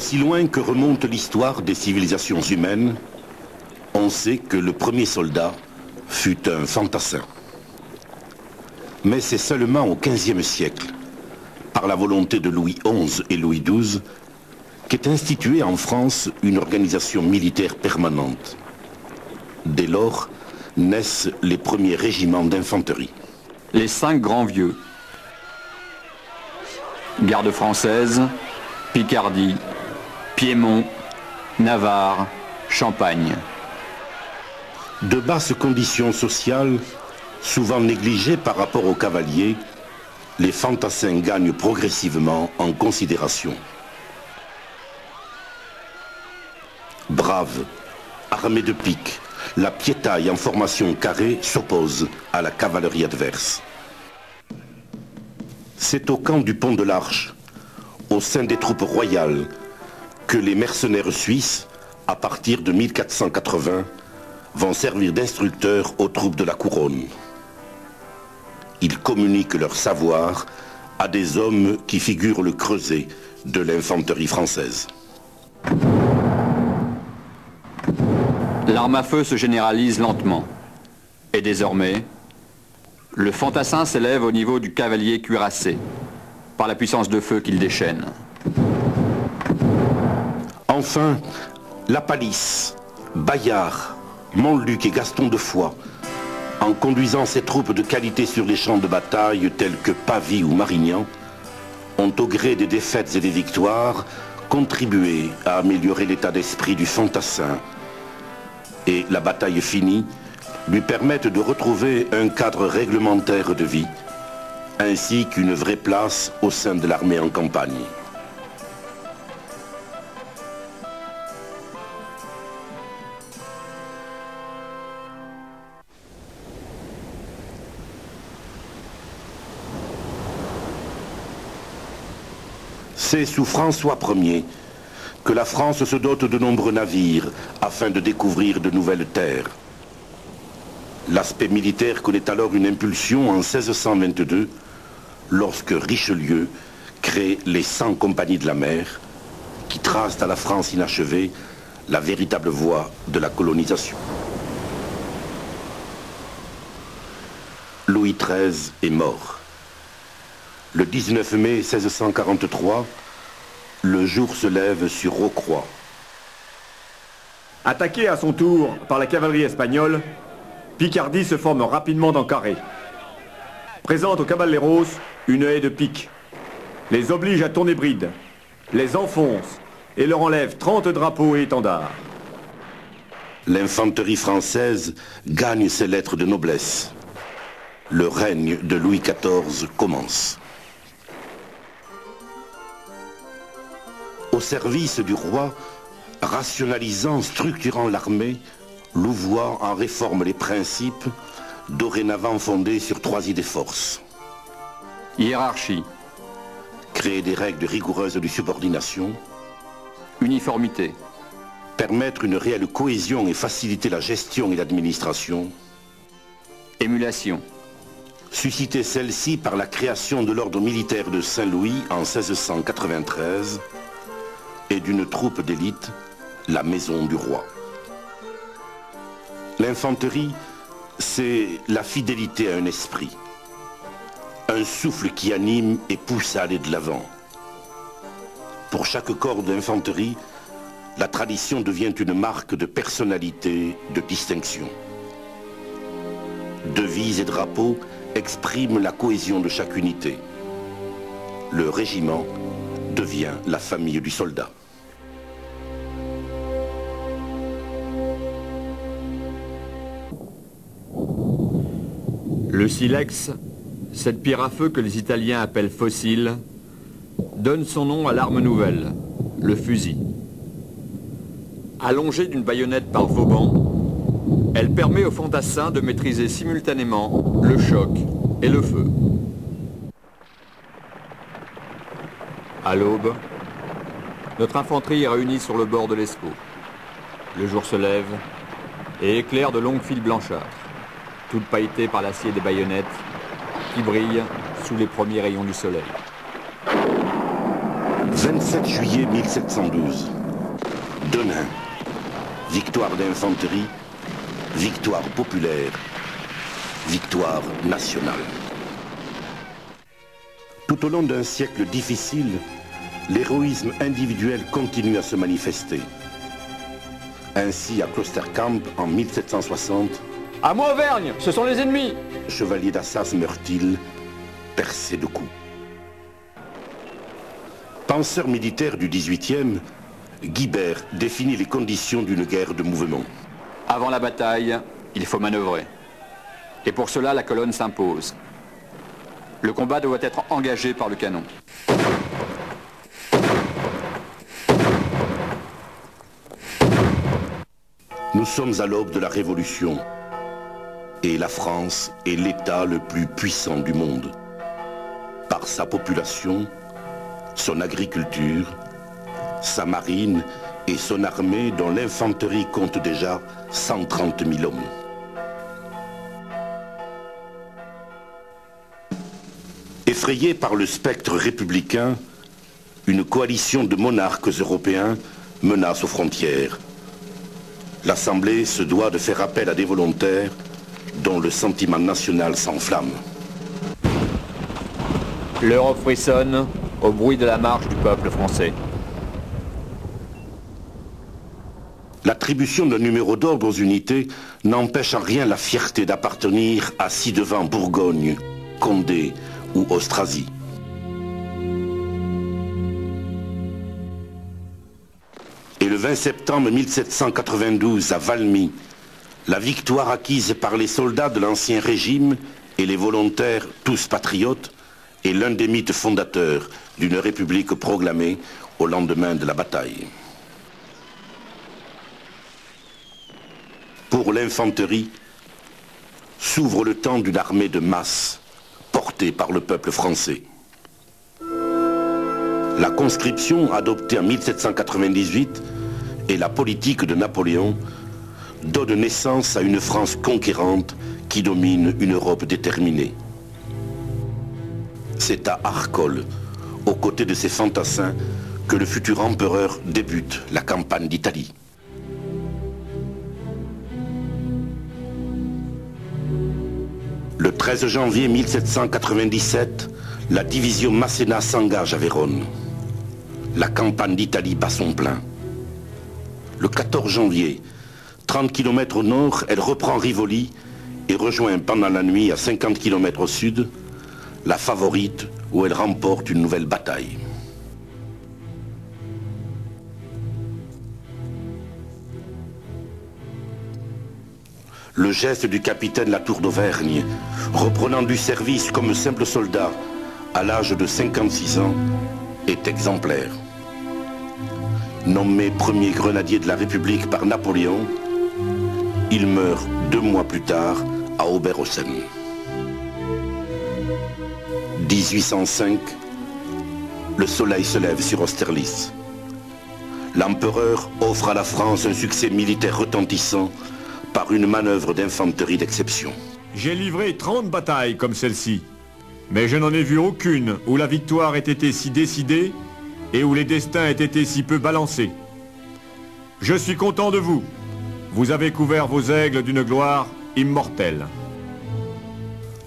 Aussi loin que remonte l'histoire des civilisations humaines, on sait que le premier soldat fut un fantassin. Mais c'est seulement au XVe siècle, par la volonté de Louis XI et Louis XII, qu'est instituée en France une organisation militaire permanente. Dès lors, naissent les premiers régiments d'infanterie. Les 5 grands vieux. Garde française, Picardie, Piémont, Navarre, Champagne. De basses conditions sociales, souvent négligées par rapport aux cavaliers, les fantassins gagnent progressivement en considération. Braves, armés de piques, la piétaille en formation carrée s'oppose à la cavalerie adverse. C'est au camp du Pont de l'Arche, au sein des troupes royales, que les mercenaires suisses, à partir de 1480, vont servir d'instructeurs aux troupes de la couronne. Ils communiquent leur savoir à des hommes qui figurent le creuset de l'infanterie française. L'arme à feu se généralise lentement. Et désormais, le fantassin s'élève au niveau du cavalier cuirassé, par la puissance de feu qu'il déchaîne. Enfin, la Palisse, Bayard, Montluc et Gaston de Foix, en conduisant ses troupes de qualité sur les champs de bataille tels que Pavie ou Marignan, ont au gré des défaites et des victoires contribué à améliorer l'état d'esprit du fantassin et, la bataille finie, lui permettent de retrouver un cadre réglementaire de vie, ainsi qu'une vraie place au sein de l'armée en campagne. C'est sous François Ier que la France se dote de nombreux navires afin de découvrir de nouvelles terres. L'aspect militaire connaît alors une impulsion en 1622, lorsque Richelieu crée les 100 compagnies de la mer, qui tracent à la France inachevée la véritable voie de la colonisation. Louis XIII est mort. Le 19 mai 1643, le jour se lève sur Rocroi. Attaqué à son tour par la cavalerie espagnole, Picardie se forme rapidement dans carré. Présente aux caballeros une haie de piques. Les oblige à tourner bride, les enfonce et leur enlève 30 drapeaux et étendards. L'infanterie française gagne ses lettres de noblesse. Le règne de Louis XIV commence. Au service du roi, rationalisant, structurant l'armée, Louvois en réforme les principes, dorénavant fondés sur 3 idées forces. Hiérarchie. Créer des règles rigoureuses de subordination. Uniformité. Permettre une réelle cohésion et faciliter la gestion et l'administration. Émulation. Susciter celle-ci par la création de l'ordre militaire de Saint-Louis en 1693 et d'une troupe d'élite, la Maison du Roi. L'infanterie, c'est la fidélité à un esprit, un souffle qui anime et pousse à aller de l'avant. Pour chaque corps d'infanterie, la tradition devient une marque de personnalité, de distinction. Devises et drapeaux expriment la cohésion de chaque unité. Le régiment devient la famille du soldat. Le silex, cette pierre à feu que les Italiens appellent fossile, donne son nom à l'arme nouvelle, le fusil. Allongée d'une baïonnette par Vauban, elle permet aux fantassins de maîtriser simultanément le choc et le feu. À l'aube, notre infanterie est réunie sur le bord de l'Escaut. Le jour se lève et éclaire de longues files blanchâtres, toutes pailletées par l'acier des baïonnettes qui brillent sous les premiers rayons du soleil. 27 juillet 1712. Denain. Victoire d'infanterie, victoire populaire, victoire nationale. Tout au long d'un siècle difficile, l'héroïsme individuel continue à se manifester. Ainsi, à Klosterkamp, en 1760, À moi, Auvergne, ce sont les ennemis! chevalier d'Assas meurt-il, percé de coups. Penseur militaire du XVIIIe, Guibert définit les conditions d'une guerre de mouvement. Avant la bataille, il faut manœuvrer. Et pour cela, la colonne s'impose. Le combat doit être engagé par le canon. Nous sommes à l'aube de la Révolution. Et la France est l'État le plus puissant du monde. Par sa population, son agriculture, sa marine et son armée dont l'infanterie compte déjà 130 000 hommes. Effrayée par le spectre républicain, une coalition de monarques européens menace aux frontières. L'Assemblée se doit de faire appel à des volontaires dont le sentiment national s'enflamme. L'Europe frissonne au bruit de la marche du peuple français. L'attribution d'un numéro d'ordre aux unités n'empêche en rien la fierté d'appartenir à ci-devant Bourgogne, Condé ou Austrasie. Et le 20 septembre 1792 à Valmy, la victoire acquise par les soldats de l'Ancien Régime et les volontaires, tous patriotes, est l'un des mythes fondateurs d'une république proclamée au lendemain de la bataille. Pour l'infanterie, s'ouvre le temps d'une armée de masse portée par le peuple français. La conscription adoptée en 1798 et la politique de Napoléon donnent naissance à une France conquérante qui domine une Europe déterminée. C'est à Arcole, aux côtés de ses fantassins, que le futur empereur débute la campagne d'Italie. Le 13 janvier 1797, la division Masséna s'engage à Vérone. La campagne d'Italie bat son plein. Le 14 janvier, 30 km au nord, elle reprend Rivoli et rejoint pendant la nuit à 50 km au sud, la Favorite où elle remporte une nouvelle bataille. Le geste du capitaine Latour d'Auvergne, reprenant du service comme simple soldat à l'âge de 56 ans, est exemplaire. Nommé premier grenadier de la République par Napoléon, il meurt 2 mois plus tard à Oberhausen. 1805, le soleil se lève sur Austerlitz. L'empereur offre à la France un succès militaire retentissant par une manœuvre d'infanterie d'exception. J'ai livré 30 batailles comme celle-ci, mais je n'en ai vu aucune où la victoire ait été si décidée et où les destins aient été si peu balancés. Je suis content de vous. Vous avez couvert vos aigles d'une gloire immortelle.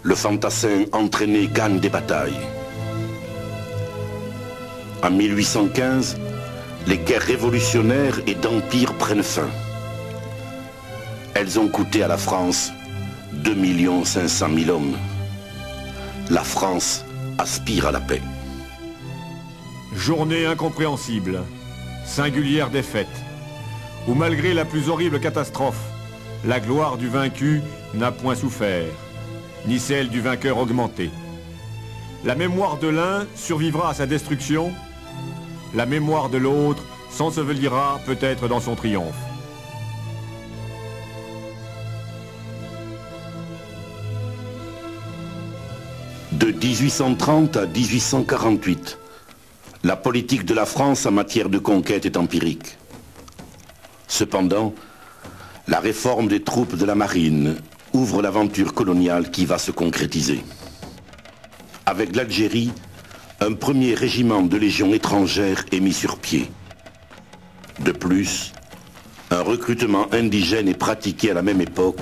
Le fantassin entraîné gagne des batailles. En 1815, les guerres révolutionnaires et d'empire prennent fin. Elles ont coûté à la France 2 500 000 hommes. La France aspire à la paix. Journée incompréhensible, singulière défaite, où malgré la plus horrible catastrophe, la gloire du vaincu n'a point souffert, ni celle du vainqueur augmentée. La mémoire de l'un survivra à sa destruction, la mémoire de l'autre s'ensevelira peut-être dans son triomphe. De 1830 à 1848, la politique de la France en matière de conquête est empirique. Cependant, la réforme des troupes de la marine ouvre l'aventure coloniale qui va se concrétiser. Avec l'Algérie, un premier régiment de légion étrangère est mis sur pied. De plus, un recrutement indigène est pratiqué à la même époque.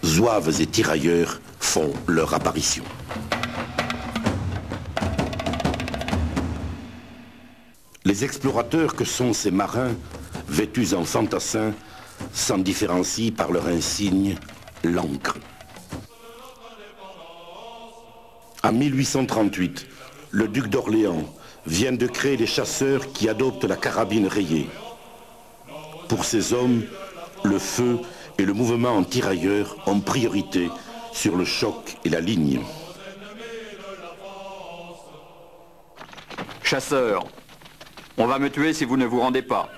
Zouaves et tirailleurs font leur apparition. Les explorateurs que sont ces marins, vêtus en fantassins, s'en différencient par leur insigne, l'ancre. En 1838, le duc d'Orléans vient de créer les chasseurs qui adoptent la carabine rayée. Pour ces hommes, le feu et le mouvement en tirailleur ont priorité sur le choc et la ligne. Chasseurs, on va me tuer si vous ne vous rendez pas.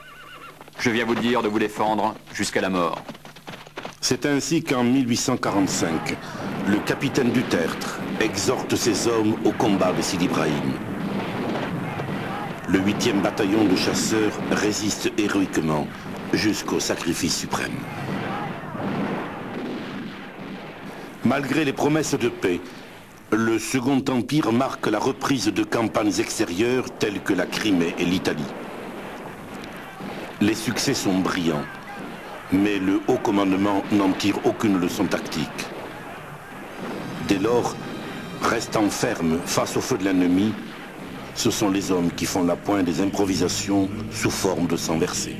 Je viens vous dire de vous défendre jusqu'à la mort. C'est ainsi qu'en 1845, le capitaine Dutertre exhorte ses hommes au combat de Sidi Ibrahim. Le 8e bataillon de chasseurs résiste héroïquement jusqu'au sacrifice suprême. Malgré les promesses de paix, le Second Empire marque la reprise de campagnes extérieures telles que la Crimée et l'Italie. Les succès sont brillants, mais le haut commandement n'en tire aucune leçon tactique. Dès lors, restant ferme face au feu de l'ennemi, ce sont les hommes qui font la pointe des improvisations sous forme de sang versé.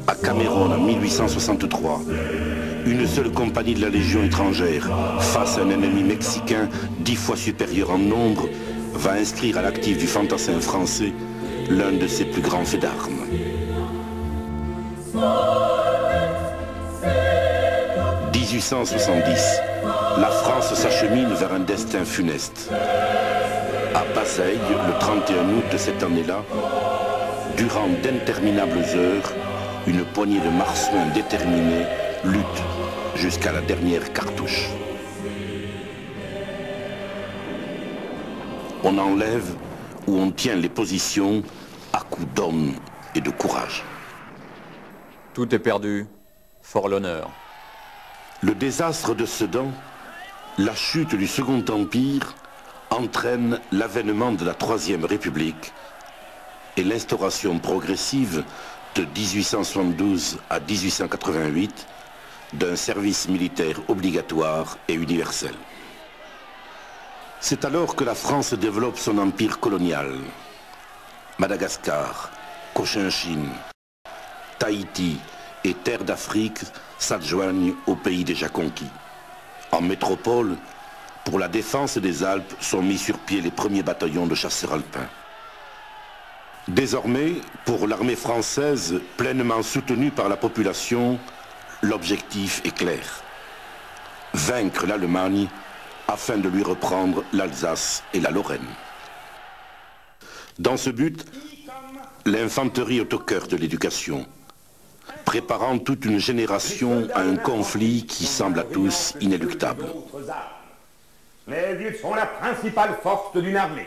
À Cameroun en 1863, une seule compagnie de la Légion étrangère, face à un ennemi mexicain 10 fois supérieur en nombre, va inscrire à l'actif du fantassin français l'un de ses plus grands faits d'armes. 1870, la France s'achemine vers un destin funeste. À Bazeilles, le 31 août de cette année-là, durant d'interminables heures, une poignée de marsouins déterminés lutte jusqu'à la dernière cartouche. On enlève ou on tient les positions à coups d'hommes et de courage. Tout est perdu, fort l'honneur. Le désastre de Sedan, la chute du Second Empire, entraîne l'avènement de la Troisième République et l'instauration progressive de 1872 à 1888 d'un service militaire obligatoire et universel. C'est alors que la France développe son empire colonial. Madagascar, Cochinchine, Tahiti et Terre d'Afrique s'adjoignent au pays déjà conquis. En métropole, pour la défense des Alpes, sont mis sur pied les premiers bataillons de chasseurs alpins. Désormais, pour l'armée française, pleinement soutenue par la population, l'objectif est clair. Vaincre l'Allemagne afin de lui reprendre l'Alsace et la Lorraine. Dans ce but, l'infanterie est au cœur de l'éducation, préparant toute une génération à un conflit qui semble à tous inéluctable. Les vieux sont la principale force d'une armée.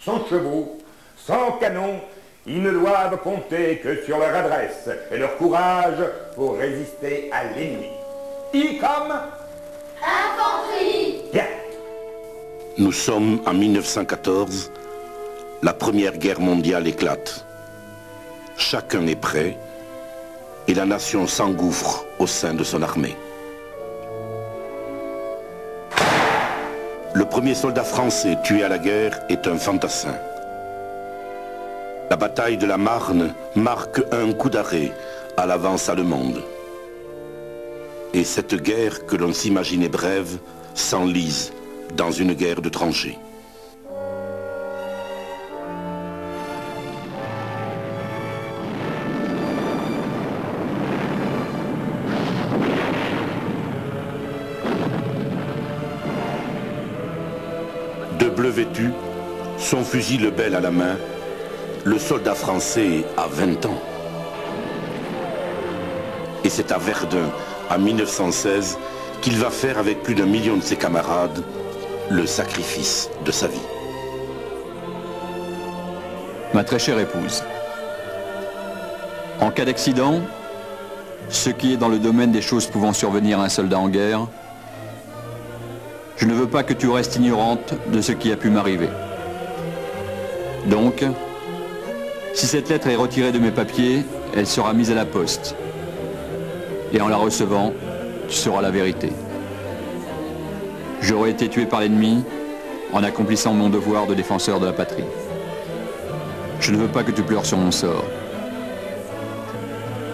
Sans chevaux, sans canons, ils ne doivent compter que sur leur adresse et leur courage pour résister à l'ennemi. I comme infanterie. Bien. Nous sommes en 1914, la Première Guerre mondiale éclate. Chacun est prêt et la nation s'engouffre au sein de son armée. Le premier soldat français tué à la guerre est un fantassin. La bataille de la Marne marque un coup d'arrêt à l'avance allemande. Et cette guerre que l'on s'imaginait brève s'enlise dans une guerre de tranchées. De bleu vêtu, son fusil Lebel à la main, le soldat français a 20 ans. Et c'est à Verdun, en 1916, qu'il va faire avec plus d'1 million de ses camarades le sacrifice de sa vie. Ma très chère épouse, en cas d'accident, ce qui est dans le domaine des choses pouvant survenir à un soldat en guerre, Je ne veux pas que tu restes ignorante de ce qui a pu m'arriver. Donc, si cette lettre est retirée de mes papiers, elle sera mise à la poste. Et en la recevant, tu sauras la vérité. J'aurais été tué par l'ennemi en accomplissant mon devoir de défenseur de la patrie. Je ne veux pas que tu pleures sur mon sort.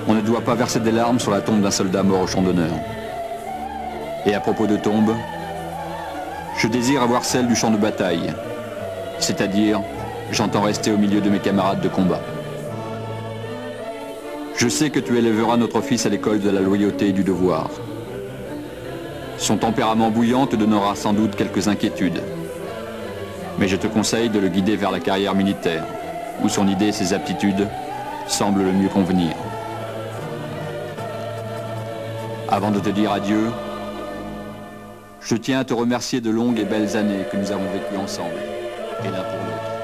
On ne doit pas verser des larmes sur la tombe d'un soldat mort au champ d'honneur. Et à propos de tombe, je désire avoir celle du champ de bataille, c'est-à-dire, j'entends rester au milieu de mes camarades de combat. Je sais que tu élèveras notre fils à l'école de la loyauté et du devoir. Son tempérament bouillant te donnera sans doute quelques inquiétudes. Mais je te conseille de le guider vers la carrière militaire, où son idée et ses aptitudes semblent le mieux convenir. Avant de te dire adieu, je tiens à te remercier de longues et belles années que nous avons vécues ensemble, et l'un pour l'autre.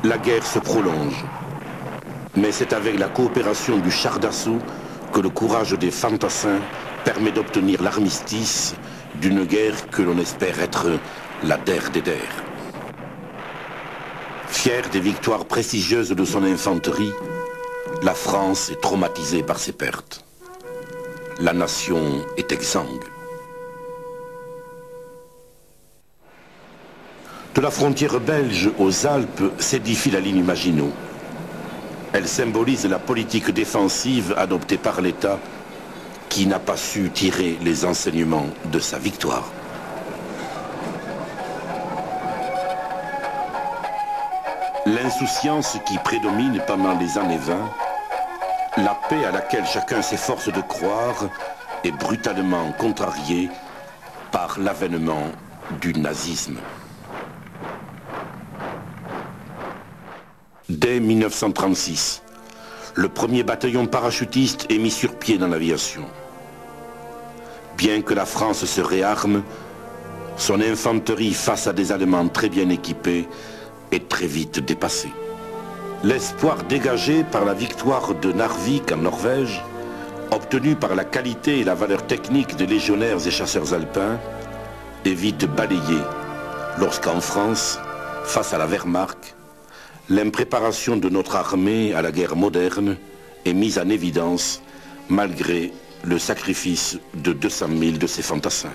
La guerre se prolonge, mais c'est avec la coopération du char d'assaut que le courage des fantassins permet d'obtenir l'armistice d'une guerre que l'on espère être la der des der. Fière des victoires prestigieuses de son infanterie, la France est traumatisée par ses pertes. La nation est exsangue. De la frontière belge aux Alpes s'édifie la ligne Maginot. Elle symbolise la politique défensive adoptée par l'État qui n'a pas su tirer les enseignements de sa victoire. L'insouciance qui prédomine pendant les années 20, la paix à laquelle chacun s'efforce de croire est brutalement contrariée par l'avènement du nazisme. Dès 1936, le premier bataillon parachutiste est mis sur pied dans l'aviation. Bien que la France se réarme, son infanterie face à des Allemands très bien équipés est très vite dépassée. L'espoir dégagé par la victoire de Narvik en Norvège, obtenu par la qualité et la valeur technique des légionnaires et chasseurs alpins, est vite balayé lorsqu'en France, face à la Wehrmacht, l'impréparation de notre armée à la guerre moderne est mise en évidence malgré le sacrifice de 200 000 de ses fantassins.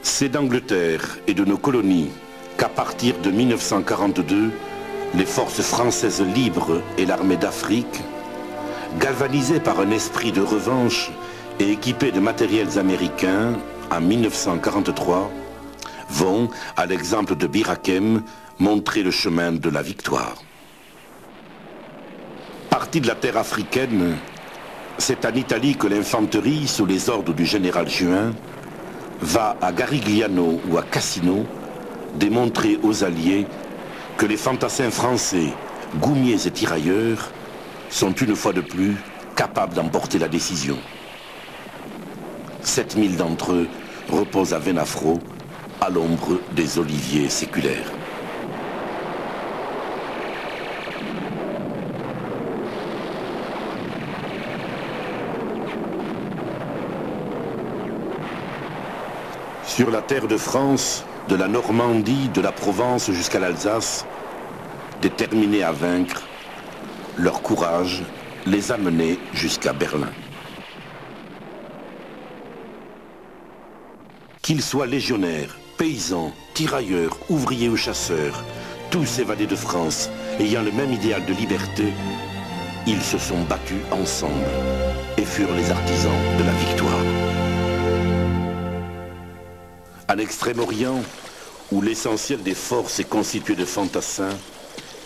C'est d'Angleterre et de nos colonies qu'à partir de 1942, les forces françaises libres et l'armée d'Afrique, galvanisées par un esprit de revanche et équipées de matériels américains, en 1943, vont, à l'exemple de Bir Hakeim, montrer le chemin de la victoire. Partie de la terre africaine, c'est en Italie que l'infanterie, sous les ordres du général Juin, va à Garigliano ou à Cassino démontrer aux Alliés que les fantassins français, goumiers et tirailleurs, sont une fois de plus capables d'emporter la décision. 7000 d'entre eux reposent à Venafro, à l'ombre des oliviers séculaires. Sur la terre de France, de la Normandie, de la Provence jusqu'à l'Alsace, déterminés à vaincre, leur courage les a menés jusqu'à Berlin. Qu'ils soient légionnaires, paysans, tirailleurs, ouvriers ou chasseurs, tous évadés de France, ayant le même idéal de liberté, ils se sont battus ensemble et furent les artisans de la victoire. En Extrême-Orient, où l'essentiel des forces est constitué de fantassins,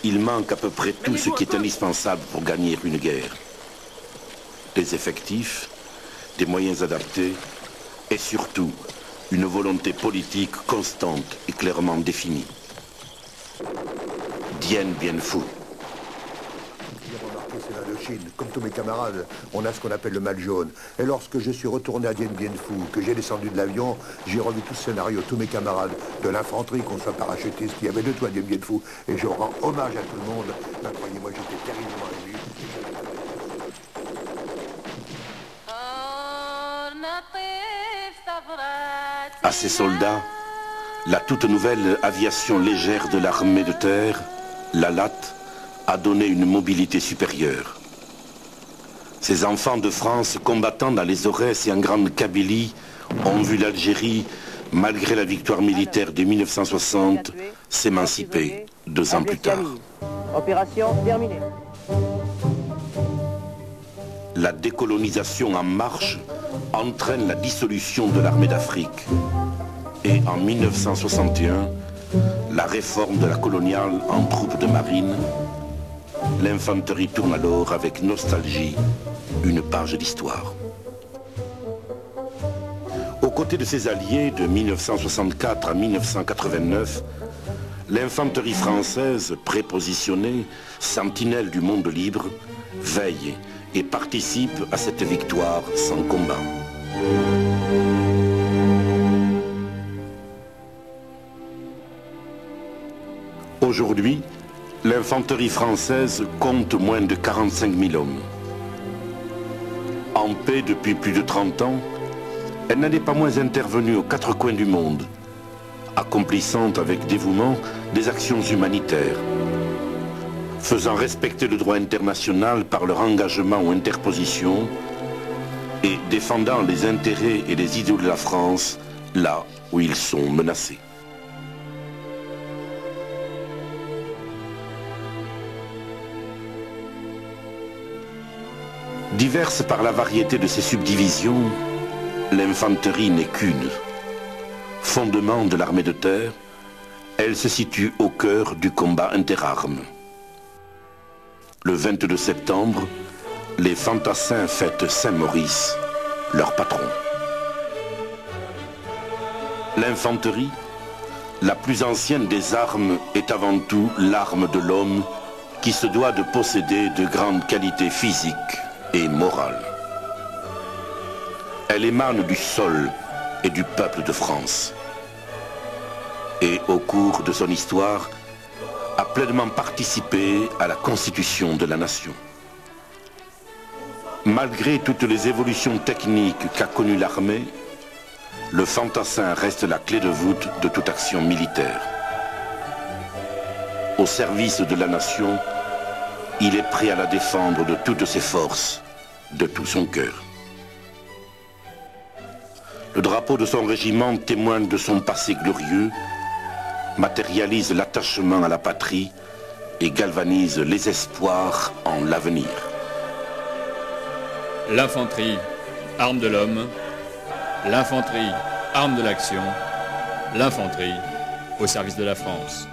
il manque à peu près tout ce qui est indispensable pour gagner une guerre. Des effectifs, des moyens adaptés et surtout une volonté politique constante et clairement définie. Dien Bien Phu. c'est l'Indochine. Comme tous mes camarades, on a ce qu'on appelle le mal jaune. Et lorsque je suis retourné à Dien Bien Phu, que j'ai descendu de l'avion, j'ai revu tout ce scénario, tous mes camarades, de l'infanterie, qu'on soit parachutiste, il y avait de tout à Dien Bien Phu. Et je rends hommage à tout le monde. Ben, croyez-moi, j'étais terriblement ému. À ces soldats, la toute nouvelle aviation légère de l'armée de terre, la LAT, a donné une mobilité supérieure. Ces enfants de France combattant dans les Aurès et en Grande Kabylie ont vu l'Algérie, malgré la victoire militaire de 1960, s'émanciper 2 ans plus tard. Opération terminée. La décolonisation en marche entraîne la dissolution de l'armée d'Afrique. Et en 1961, la réforme de la coloniale en troupes de marine, l'infanterie tourne alors avec nostalgie une page d'histoire. Aux côtés de ses alliés de 1964 à 1989, l'infanterie française prépositionnée, sentinelle du monde libre, veille et participe à cette victoire sans combat. Aujourd'hui, l'infanterie française compte moins de 45 000 hommes. En paix depuis plus de 30 ans, elle n'en est pas moins intervenue aux 4 coins du monde, accomplissant avec dévouement des actions humanitaires, faisant respecter le droit international par leur engagement ou interposition et défendant les intérêts et les idéaux de la France là où ils sont menacés. Diverse par la variété de ses subdivisions, l'infanterie n'est qu'une. Fondement de l'armée de terre, elle se situe au cœur du combat interarmes. Le 22 septembre, les fantassins fêtent Saint-Maurice, leur patron. L'infanterie, la plus ancienne des armes, est avant tout l'arme de l'homme qui se doit de posséder de grandes qualités physiques et morale. Elle émane du sol et du peuple de France. Et au cours de son histoire, a pleinement participé à la constitution de la nation. Malgré toutes les évolutions techniques qu'a connues l'armée, le fantassin reste la clé de voûte de toute action militaire. Au service de la nation, il est prêt à la défendre de toutes ses forces, de tout son cœur. Le drapeau de son régiment témoigne de son passé glorieux, matérialise l'attachement à la patrie et galvanise les espoirs en l'avenir. L'infanterie, arme de l'homme. L'infanterie, arme de l'action. L'infanterie, au service de la France.